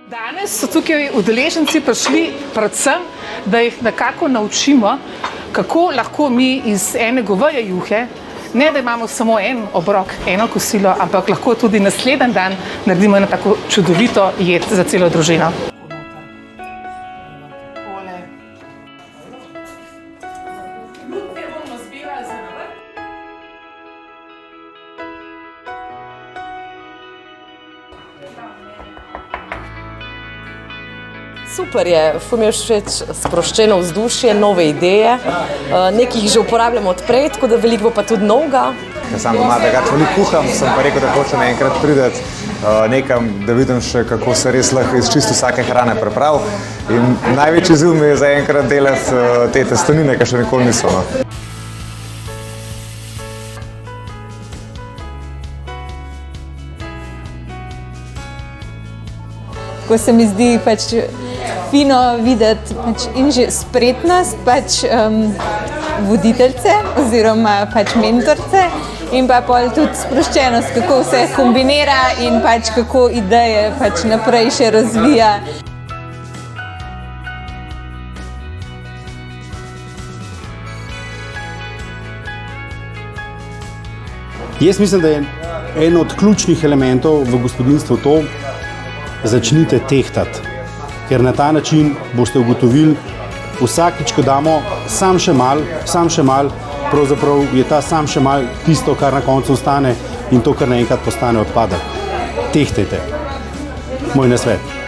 Danes so tukaj udeleženci prišli predvsem, da jih nekako naučimo, kako lahko mi iz ene goveje juhe, ne da imamo samo en obrok, eno kosilo, ampak lahko tudi naslednji dan naredimo eno tako čudovito jed za celo družino. Super je, ful mi je všeč sproščeno vzdušje, nove ideje, nekaj jih že uporabljamo odprej, tako da veliko bo pa tudi novega. Jaz sam doma drugače veliko kuham, sem pa rekel, da hočem enkrat priti nekam, da vidim še, kako se res lahko iz čisto vsake hrane pripravi. In največji izziv mi je zaenkrat delati te testenine, ki še nikoli niso. Ko se mi zdi pač fino videti in že spretnost voditeljice oziroma mentorice in pa pol tudi sproščenost, kako vse kombinira in kako ideje naprej še razvija. Jaz mislim, da je en od ključnih elementov v gospodinjstvu to, začnite tehtati, ker na ta način boste ugotovili, vsakič, ko damo sam še mal, pravzaprav je ta sam še mal tisto, kar na koncu ostane in to, kar naenkrat postane odpadek. Tehtajte. Moj nasvet.